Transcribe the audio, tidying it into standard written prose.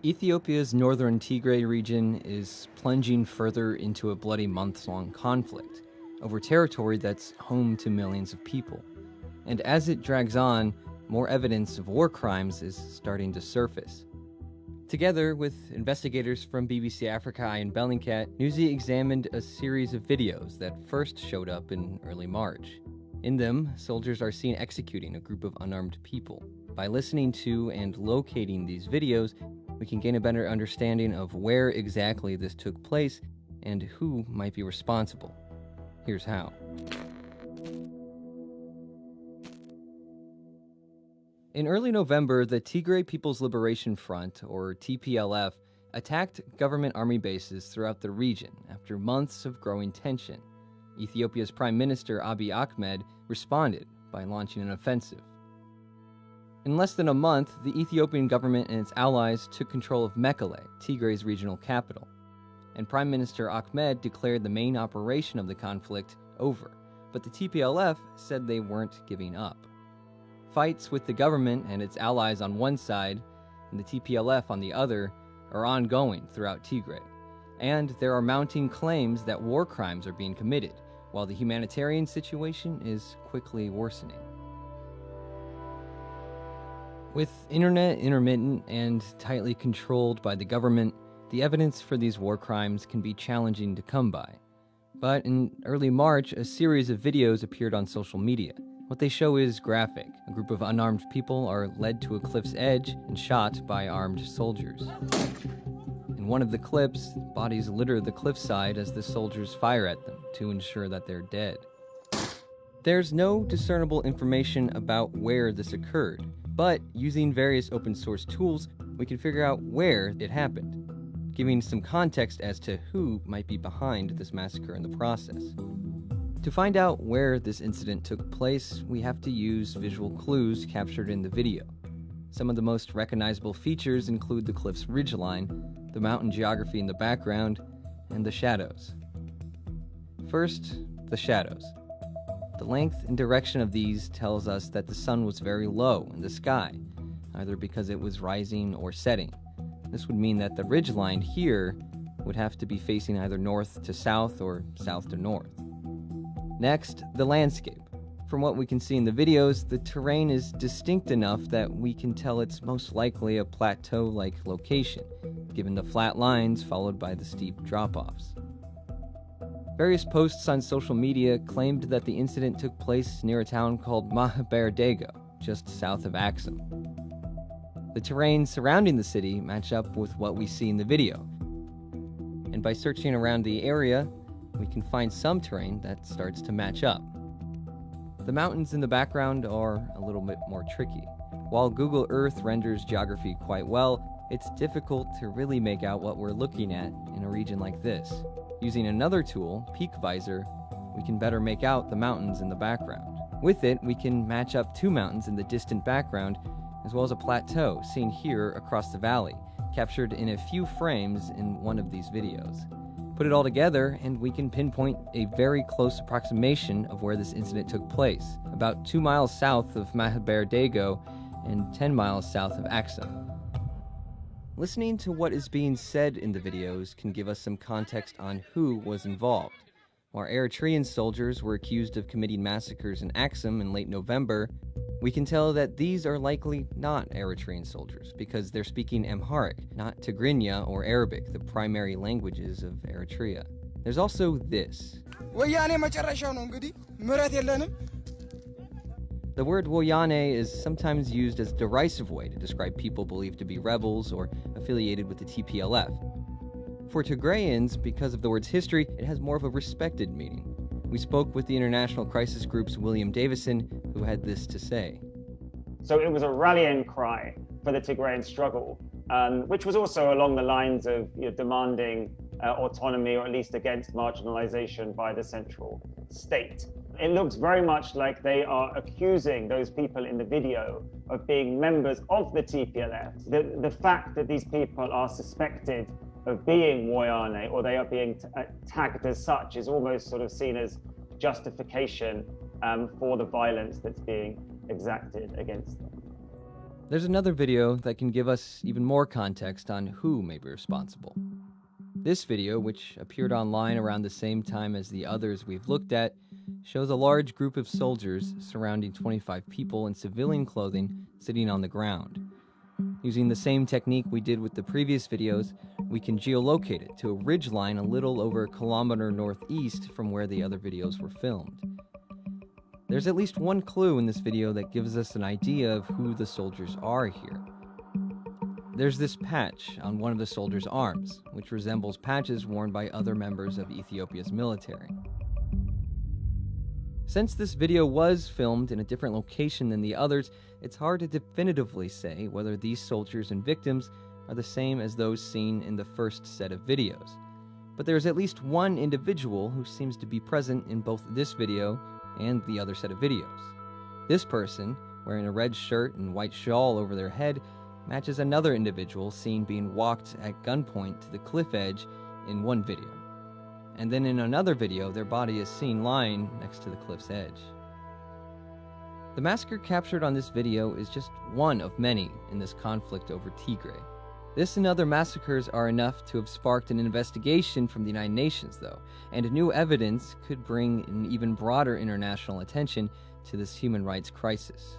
Ethiopia's northern Tigray region is plunging further into a bloody months-long conflict over territory that's home to millions of people. And as it drags on, more evidence of war crimes is starting to surface. Together with investigators from BBC Africa and Bellingcat, Newsy examined a series of videos that first showed up in early March. In them, soldiers are seen executing a group of unarmed people. By listening to and locating these videos, we can gain a better understanding of where exactly this took place and who might be responsible. Here's how. In early November, the Tigray People's Liberation Front, or TPLF, attacked government army bases throughout the region after months of growing tension. Ethiopia's Prime Minister Abiy Ahmed responded by launching an offensive. In less than a month, the Ethiopian government and its allies took control of Mekelle, Tigray's regional capital. And Prime Minister Ahmed declared the main operation of the conflict over, but the TPLF said they weren't giving up. Fights with the government and its allies on one side and the TPLF on the other are ongoing throughout Tigray, and there are mounting claims that war crimes are being committed, while the humanitarian situation is quickly worsening. With internet intermittent and tightly controlled by the government, the evidence for these war crimes can be challenging to come by. But in early March, a series of videos appeared on social media. What they show is graphic. A group of unarmed people are led to a cliff's edge and shot by armed soldiers. In one of the clips, bodies litter the cliffside as the soldiers fire at them to ensure that they're dead. There's no discernible information about where this occurred, but using various open source tools, we can figure out where it happened, giving some context as to who might be behind this massacre in the process. To find out where this incident took place, we have to use visual clues captured in the video. Some of the most recognizable features include the cliff's ridgeline, the mountain geography in the background, and the shadows. First, the shadows. The length and direction of these tells us that the sun was very low in the sky, either because it was rising or setting. This would mean that the ridgeline here would have to be facing either north to south or south to north. Next, the landscape. From what we can see in the videos, the terrain is distinct enough that we can tell it's most likely a plateau-like location, given the flat lines followed by the steep drop-offs. Various posts on social media claimed that the incident took place near a town called Mahibere Diego, just south of Axum. The terrain surrounding the city match up with what we see in the video, and by searching around the area, we can find some terrain that starts to match up. The mountains in the background are a little bit more tricky. While Google Earth renders geography quite well, it's difficult to really make out what we're looking at in a region like this. Using another tool, Peak Visor, we can better make out the mountains in the background. With it, we can match up two mountains in the distant background, as well as a plateau seen here across the valley, captured in a few frames in one of these videos. Put it all together, and we can pinpoint a very close approximation of where this incident took place, about 2 miles south of Mahibere Diego and 10 miles south of Axum. Listening to what is being said in the videos can give us some context on who was involved. While Eritrean soldiers were accused of committing massacres in Axum in late November, we can tell that these are likely not Eritrean soldiers because they're speaking Amharic, not Tigrinya or Arabic, the primary languages of Eritrea. There's also this. The word Woyane is sometimes used as a derisive way to describe people believed to be rebels or affiliated with the TPLF. For Tigrayans, because of the word's history, it has more of a respected meaning. We spoke with the International Crisis Group's William Davison, who had this to say. So it was a rallying cry for the Tigrayan struggle, which was also along the lines of demanding autonomy, or at least against marginalization by the central state. It looks very much like they are accusing those people in the video of being members of the TPLF. The fact that these people are suspected of being Woyane, or they are being tagged as such, is almost sort of seen as justification for the violence that's being exacted against them. There's another video that can give us even more context on who may be responsible. This video, which appeared online around the same time as the others we've looked at, shows a large group of soldiers surrounding 25 people in civilian clothing sitting on the ground. Using the same technique we did with the previous videos, we can geolocate it to a ridgeline a little over a kilometer northeast from where the other videos were filmed. There's at least one clue in this video that gives us an idea of who the soldiers are here. There's this patch on one of the soldiers' arms, which resembles patches worn by other members of Ethiopia's military. Since this video was filmed in a different location than the others, it's hard to definitively say whether these soldiers and victims are the same as those seen in the first set of videos. But there's at least one individual who seems to be present in both this video and the other set of videos. This person, wearing a red shirt and white shawl over their head, matches another individual seen being walked at gunpoint to the cliff edge in one video. And then in another video, their body is seen lying next to the cliff's edge. The massacre captured on this video is just one of many in this conflict over Tigray. This and other massacres are enough to have sparked an investigation from the United Nations, though, and new evidence could bring an even broader international attention to this human rights crisis.